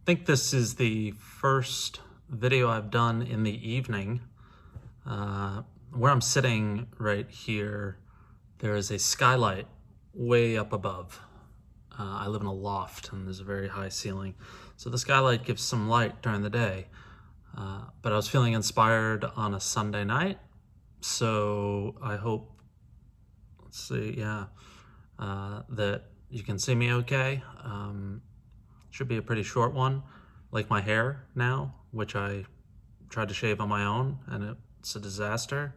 think this is the first video I've done in the evening. Where I'm sitting right here, there is a skylight way up above. I live in a loft and there's a very high ceiling. So the skylight gives some light during the day. But I was feeling inspired on a Sunday night. So I hope, that you can see me okay. Should be a pretty short one, like my hair now, which I tried to shave on my own and it's a disaster.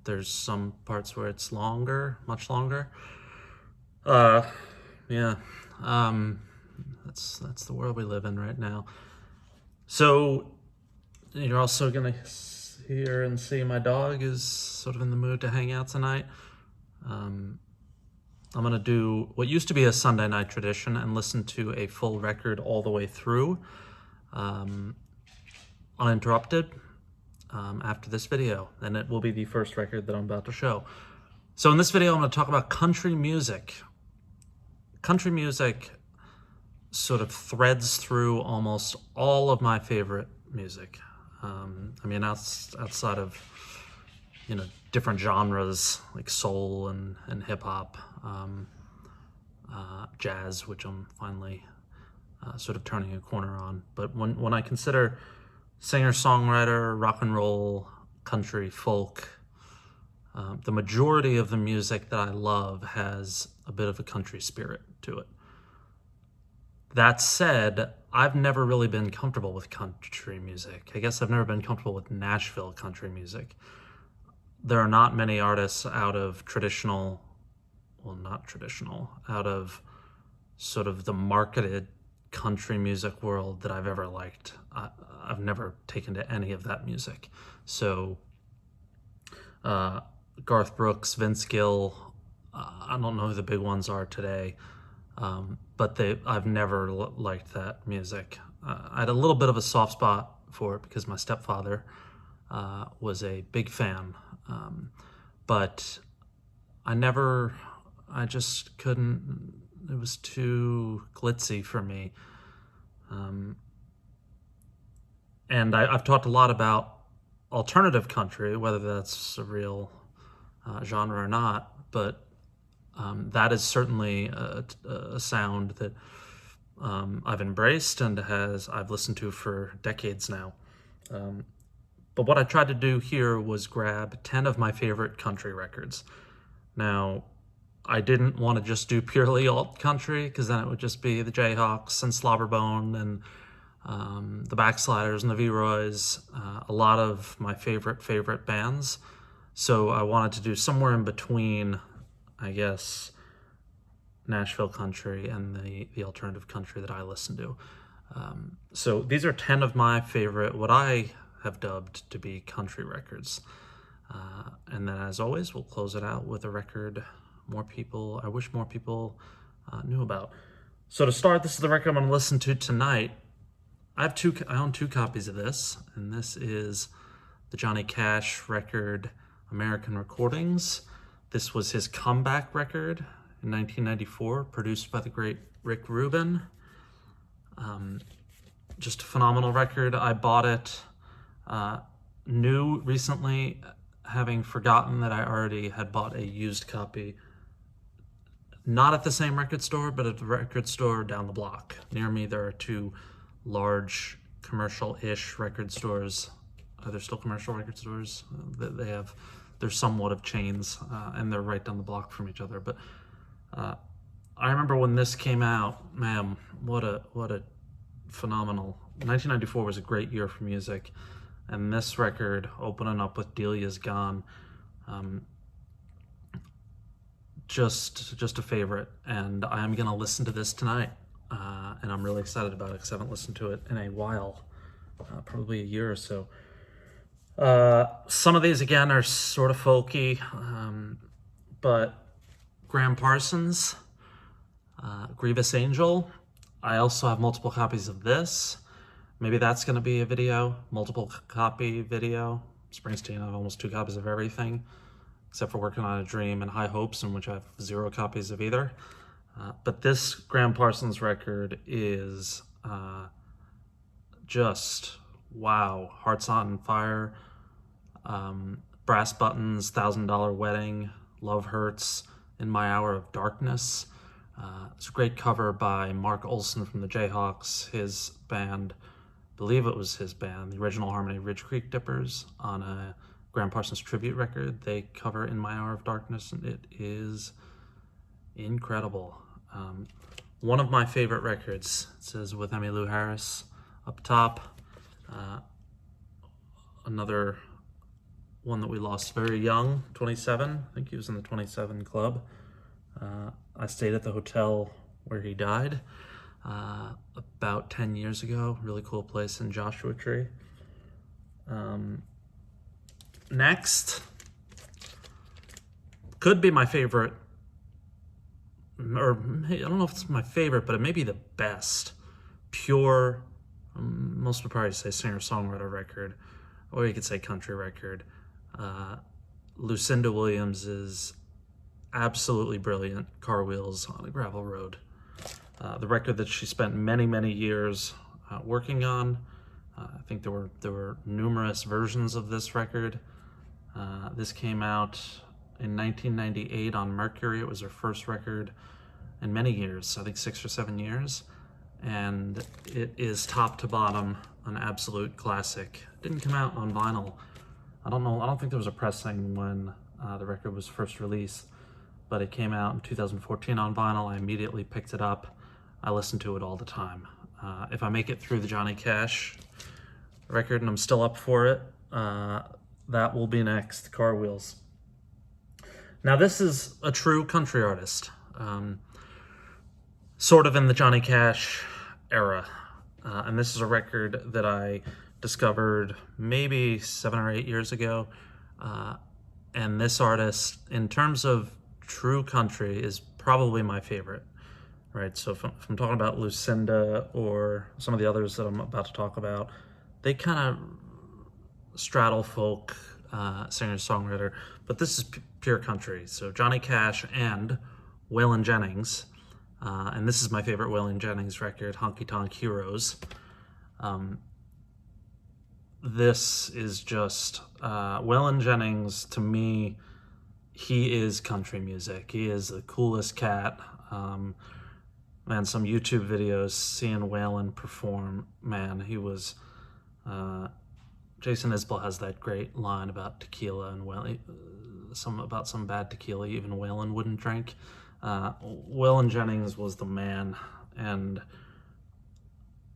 There's some parts where it's longer, much longer. Yeah, that's the world we live in right now. So you're also gonna hear and see my dog is sort of in the mood to hang out tonight. I'm gonna do what used to be a Sunday night tradition and listen to a full record all the way through, uninterrupted, after this video, and it will be the first record that I'm about to show. So in this video, I'm gonna talk about country music. Country music sort of threads through almost all of my favorite music. I mean, outside of, different genres like soul and hip hop, jazz, which I'm finally sort of turning a corner on. But when I consider singer-songwriter, rock and roll, country, folk, the majority of the music that I love has a bit of a country spirit to it. That said, I've never really been comfortable with country music. I guess I've never been comfortable with Nashville country music. There are not many artists out of out of sort of the marketed country music world that I've ever liked. I've never taken to any of that music. So Garth Brooks, Vince Gill, I don't know who the big ones are today, but I've never liked that music. I had a little bit of a soft spot for it because my stepfather was a big fan, but I just couldn't, it was too glitzy for me. And I've talked a lot about alternative country, whether that's a real genre or not, but that is certainly a sound that I've embraced and I've listened to for decades now. But what I tried to do here was grab 10 of my favorite country records. Now, I didn't want to just do purely alt country because then it would just be the Jayhawks and Slobberbone and the Backsliders and the V-Roys, a lot of my favorite bands. So I wanted to do somewhere in between, I guess, Nashville country and the alternative country that I listen to. So these are 10 of my favorite, what I have dubbed to be country records. And then as always, we'll close it out with a record I wish more people knew about. So to start, this is the record I'm going to listen to tonight. I own two copies of this, and this is the Johnny Cash record, American Recordings. This was his comeback record in 1994, produced by the great Rick Rubin. Just a phenomenal record. I bought it new recently, having forgotten that I already had bought a used copy, not at the same record store, but at the record store down the block. Near me, there are two large commercial-ish record stores. Are there still commercial record stores? They're somewhat of chains, and they're right down the block from each other. But I remember when this came out, man, what a phenomenal. 1994 was a great year for music, and this record, opening up with Delia's Gone, just a favorite. And I'm gonna listen to this tonight, and I'm really excited about it because I haven't listened to it in a while, probably a year or so. Some of these again are sort of folky, but Graham Parsons, Grievous Angel. I also have multiple copies of this. Maybe that's going to be a video, multiple copy video. Springsteen, I have almost 2 copies of everything, except for Working on a Dream and High Hopes, in which I have 0 copies of either. But this Graham Parsons record is just wow. Hearts on Fire, Brass Buttons, $1,000 Wedding, Love Hurts, In My Hour of Darkness. It's a great cover by Mark Olson from the Jayhawks, his band, I believe it was his band, the original Harmony Ridge Creek Dippers, on a Graham Parsons tribute record. They cover In My Hour of Darkness, and it is incredible. One of my favorite records, it says with Emmylou Harris up top. Another one that we lost very young, 27. I think he was in the 27 club. I stayed at the hotel where he died about 10 years ago. Really cool place in Joshua Tree. Next, could be my favorite, or I don't know if it's my favorite, but it may be the best pure, most would probably say singer-songwriter record, or you could say country record. Lucinda Williams's absolutely brilliant Car Wheels on a Gravel Road. The record that she spent many, many years working on. I think there were numerous versions of this record. This came out in 1998 on Mercury. It was her first record in many years, I think 6 or 7 years. And it is top to bottom an absolute classic. It didn't come out on vinyl. I don't think there was a pressing when the record was first released, but it came out in 2014 on vinyl. I immediately picked it up. I listen to it all the time. If I make it through the Johnny Cash record and I'm still up for it, that will be next, Car Wheels. Now this is a true country artist, sort of in the Johnny Cash era. And this is a record that I discovered maybe 7 or 8 years ago. And this artist, in terms of true country, is probably my favorite. Right, so if I'm talking about Lucinda or some of the others that I'm about to talk about, they kind of straddle folk, singer-songwriter, but this is pure country. So Johnny Cash and Waylon Jennings, and this is my favorite Waylon Jennings record, Honky Tonk Heroes. This is just, Waylon Jennings, to me, he is country music. He is the coolest cat. Man, some YouTube videos seeing Waylon perform, man, he was, Jason Isbell has that great line about tequila and about some bad tequila even Waylon wouldn't drink. Waylon Jennings was the man, and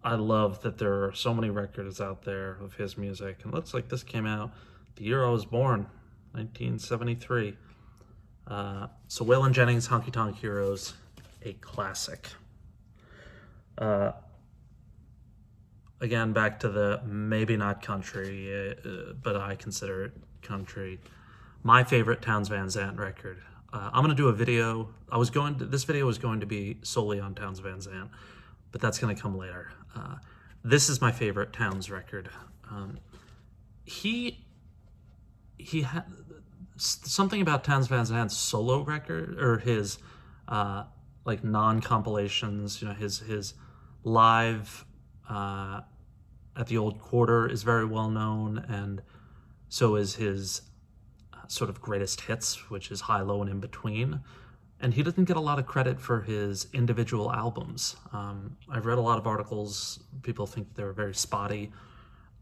I love that there are so many records out there of his music. And it looks like this came out the year I was born, 1973. So Waylon Jennings, Honky Tonk Heroes, a classic. Again, back to the maybe not country, but I consider it country. My favorite Townes Van Zandt record. I'm gonna do a video. This video was going to be solely on Townes Van Zandt, but that's gonna come later. This is my favorite Townes record. He had something about Townes Van Zandt's solo record, or his like non-compilations, his live at the Old Quarter is very well known, and so is his sort of greatest hits, which is High, Low, and In Between. And he doesn't get a lot of credit for his individual albums. I've read a lot of articles, people think they're very spotty.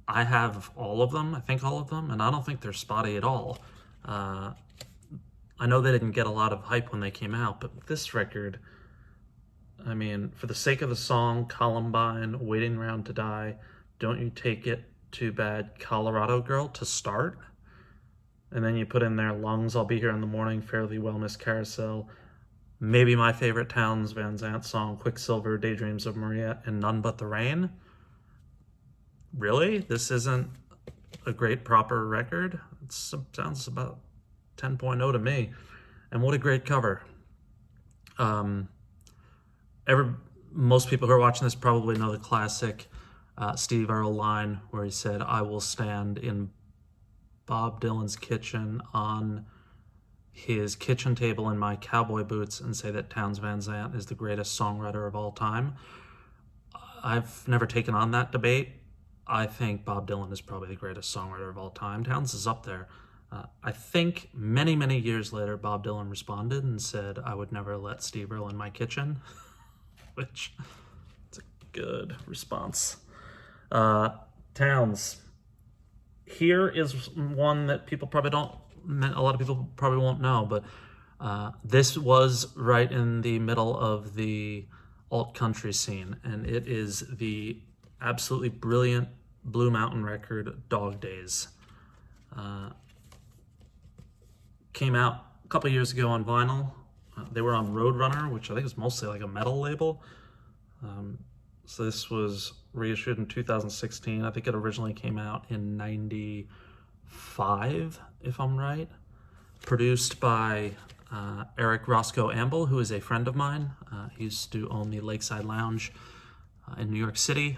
I have all of them, I think all of them, and I don't think they're spotty at all. I know they didn't get a lot of hype when they came out, but this record, I mean, for the sake of the song, Columbine, Waiting Round to Die, Don't You Take It Too Bad, Colorado Girl to start, and then you put in there Lungs, I'll Be Here in the Morning, Fairly Well Miss Carousel, maybe my favorite Townes Van Zandt song, Quicksilver, Daydreams of Maria, and None But the Rain. Really? This isn't a great proper record? It sounds about 10.0 to me. And what a great cover. Most people who are watching this probably know the classic Steve Earle line where he said, I will stand in Bob Dylan's kitchen on his kitchen table in my cowboy boots and say that Townes Van Zandt is the greatest songwriter of all time. I've never taken on that debate. I think Bob Dylan is probably the greatest songwriter of all time. Towns is up there. I think many, many years later, Bob Dylan responded and said, "I would never let Steve Earle in my kitchen," which is a good response. Towns. Here is one that people probably don't, a lot of people probably won't know, but this was right in the middle of the alt country scene, and it is the absolutely brilliant Blue Mountain record, Dog Days. Came out a couple years ago on vinyl. They were on Roadrunner, which I think is mostly like a metal label. So this was reissued in 2016. I think it originally came out in 95, if I'm right. Produced by Eric Roscoe Amble, who is a friend of mine. He used to own the Lakeside Lounge in New York City,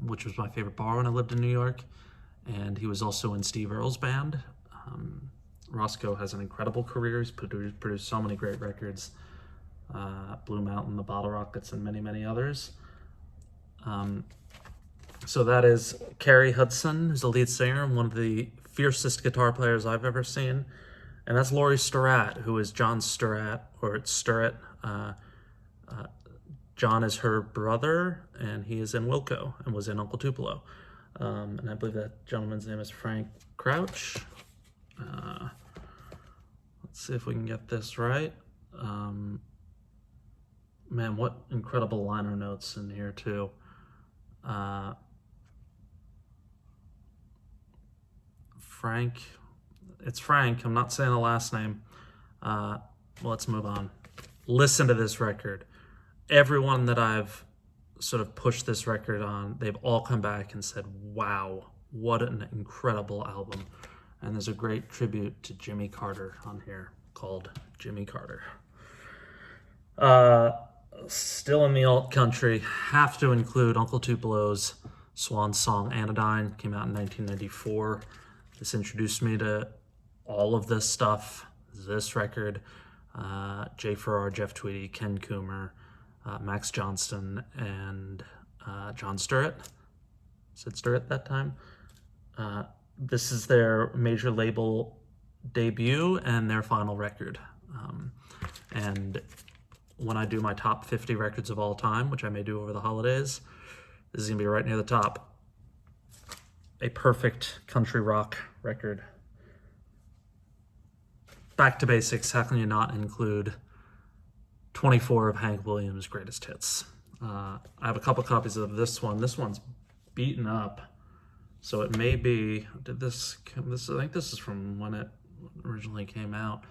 which was my favorite bar when I lived in New York. And he was also in Steve Earle's band. Roscoe has an incredible career. He's produced so many great records. Blue Mountain, The Bottle Rockets, and many, many others. So that is Carrie Hudson, who's the lead singer and one of the fiercest guitar players I've ever seen. And that's Laurie Sturratt, who is John Sturratt, or it's Sturratt. John is her brother, and he is in Wilco and was in Uncle Tupelo. And I believe that gentleman's name is Frank Crouch. Let's see if we can get this right. Man, what incredible liner notes in here, too. Frank. It's Frank. I'm not saying the last name. Let's move on. Listen to this record. Everyone that I've sort of pushed this record on, they've all come back and said, wow, what an incredible album. And there's a great tribute to Jimmy Carter on here called Jimmy Carter. Still in the alt country, have to include Uncle Tupelo's swan song Anodyne. Came out in 1994. This introduced me to all of this stuff. This record, Jay Farrar, Jeff Tweedy, Ken Coomer, Max Johnston, and John Sturratt. Said Sturratt that time. This is their major label debut and their final record. And when I do my top 50 records of all time, which I may do over the holidays, this is going to be right near the top. A perfect country rock record. Back to basics, how can you not include 24 of Hank Williams' greatest hits? I have a couple copies of this one. This one's beaten up. So it may be, I think this is from when it originally came out.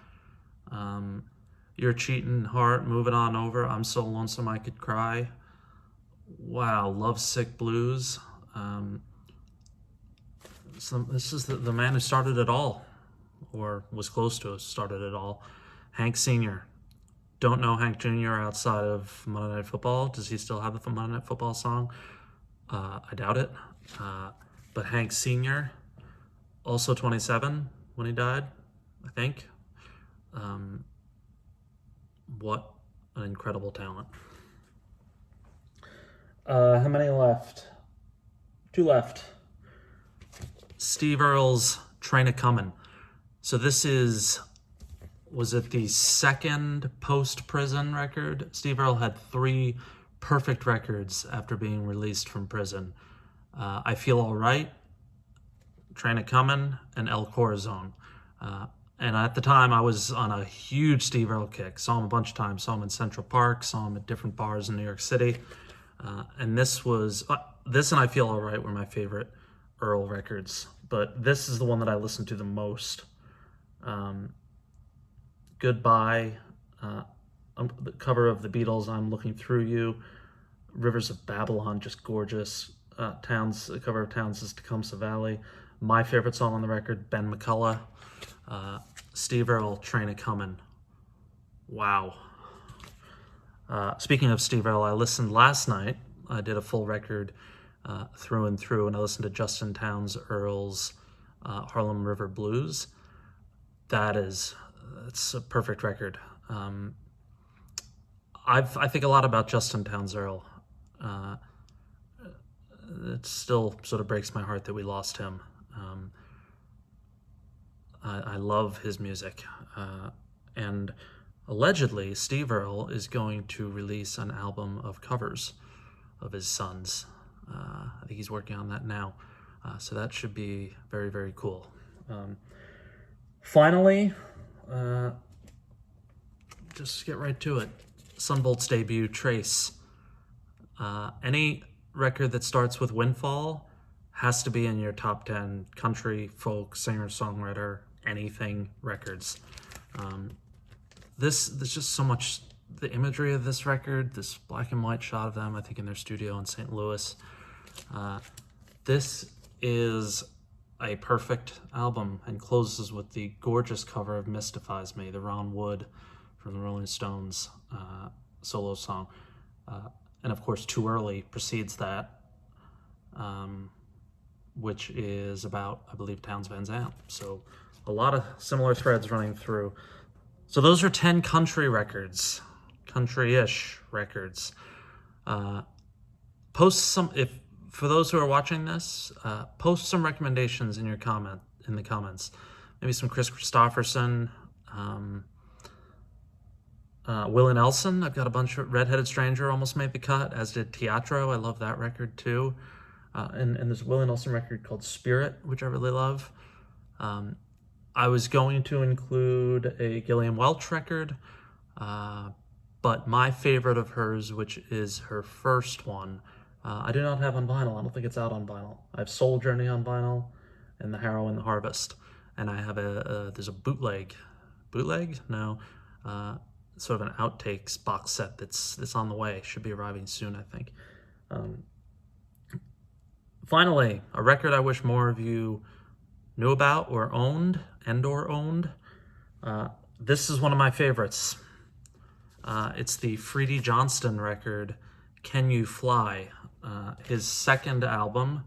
You're Cheating Heart, Moving On Over, I'm So Lonesome I Could Cry. Wow, Lovesick Blues. So this is the man who started it all, or was close to started it all. Hank Sr. Don't know Hank Jr. outside of Monday Night Football. Does he still have the Monday Night Football song? I doubt it. But Hank Sr., also 27 when he died, I think. What an incredible talent. How many left? 2 left. Steve Earle's Train a Comin'. So this was it the second post-prison record? Steve Earle had 3 perfect records after being released from prison. I Feel All Right, Train a Comin', and El Corazon. And at the time, I was on a huge Steve Earle kick. Saw him a bunch of times. Saw him in Central Park. Saw him at different bars in New York City. And this and I Feel All Right were my favorite Earle records. But this is the one that I listened to the most. Goodbye. The cover of the Beatles, I'm Looking Through You. Rivers of Babylon, just gorgeous. The cover of Towns' Tecumseh Valley. My favorite song on the record, Ben McCullough. Steve Earle, Train a Comin'. Wow. Speaking of Steve Earle, I listened last night. I did a full record through and through, and I listened to Justin Townes Earle's Harlem River Blues. It's a perfect record. I think a lot about Justin Townes Earle. it still sort of breaks my heart that we lost him. I love his music. And allegedly, Steve Earle is going to release an album of covers of his sons. I think he's working on that now. So that should be very, very cool. Finally, just get right to it. Sunbolt's debut, Trace. Any record that starts with Windfall has to be in your top 10 country, folk, singer-songwriter, anything records. There's just so much, the imagery of this record, this black and white shot of them, I think in their studio in St. Louis. This is a perfect album and closes with the gorgeous cover of Mystifies Me, the Ron Wood from the Rolling Stones solo song. And of course, Too Early precedes that, which is about, I believe, Townes Van Zandt. So a lot of similar threads running through. So those are 10 country records, country-ish records. Post some, if for those who are watching this, post some recommendations in the comments. Maybe some Chris Christopherson, Willie Nelson. I've got a bunch of Redheaded Stranger almost made the cut, as did Teatro. I love that record too. And there's a Willie Nelson record called Spirit, which I really love. I was going to include a Gillian Welch record, but my favorite of hers, which is her first one, I do not have on vinyl. I don't think it's out on vinyl. I have Soul Journey on vinyl and The Harrow and the Harvest. And I have there's a bootleg? No. Sort of an outtakes box set that's on the way. Should be arriving soon, I think. Finally, a record I wish more of you knew about or owned. This is one of my favorites. It's the Freddie Johnston record, Can You Fly? His second album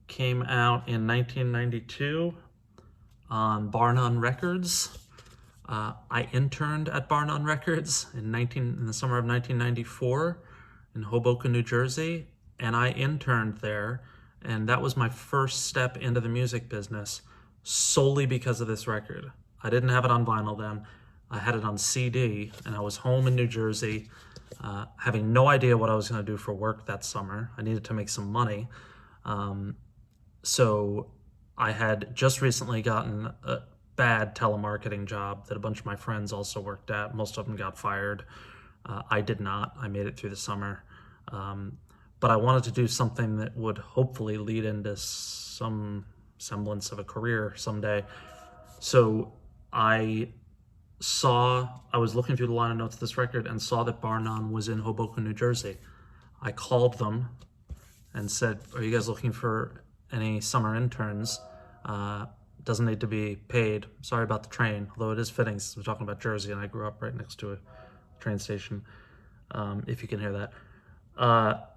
came out in 1992 on Bar None Records. I interned at Bar None Records in the summer of 1994 in Hoboken, New Jersey, and I interned there, and that was my first step into the music business solely because of this record. I didn't have it on vinyl then. I had it on CD, and I was home in New Jersey, having no idea what I was going to do for work that summer. I needed to make some money. So I had just recently gotten a bad telemarketing job that a bunch of my friends also worked at. Most of them got fired. I did not. I made it through the summer. But I wanted to do something that would hopefully lead into some semblance of a career someday. So I was looking through the line of notes of this record and saw that Bar None was in Hoboken, New Jersey. I called them and said, are you guys looking for any summer interns? Doesn't need to be paid. Sorry about the train, although it is fitting since we're talking about Jersey and I grew up right next to a train station, if you can hear that.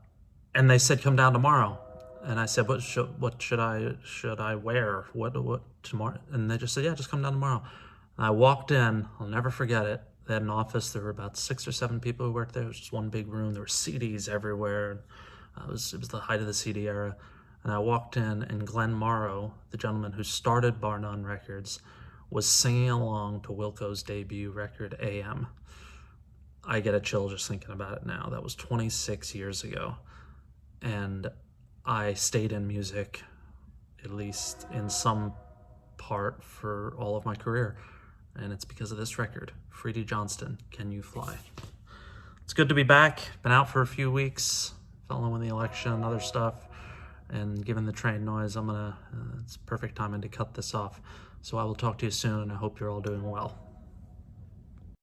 And they said, come down tomorrow. And I said, what should I wear? What tomorrow? And they just said, yeah, just come down tomorrow. And I walked in, I'll never forget it. They had an office. There were about 6 or 7 people who worked there. It was just one big room. There were CDs everywhere. It was the height of the CD era. And I walked in, and Glenn Morrow, the gentleman who started Bar None Records, was singing along to Wilco's debut record, AM. I get a chill just thinking about it now. That was 26 years ago. And I stayed in music, at least in some part, for all of my career. And it's because of this record, Freddie Johnston, Can You Fly? It's good to be back. Been out for a few weeks, following the election and other stuff. And given the train noise, it's perfect timing to cut this off. So I will talk to you soon. I hope you're all doing well.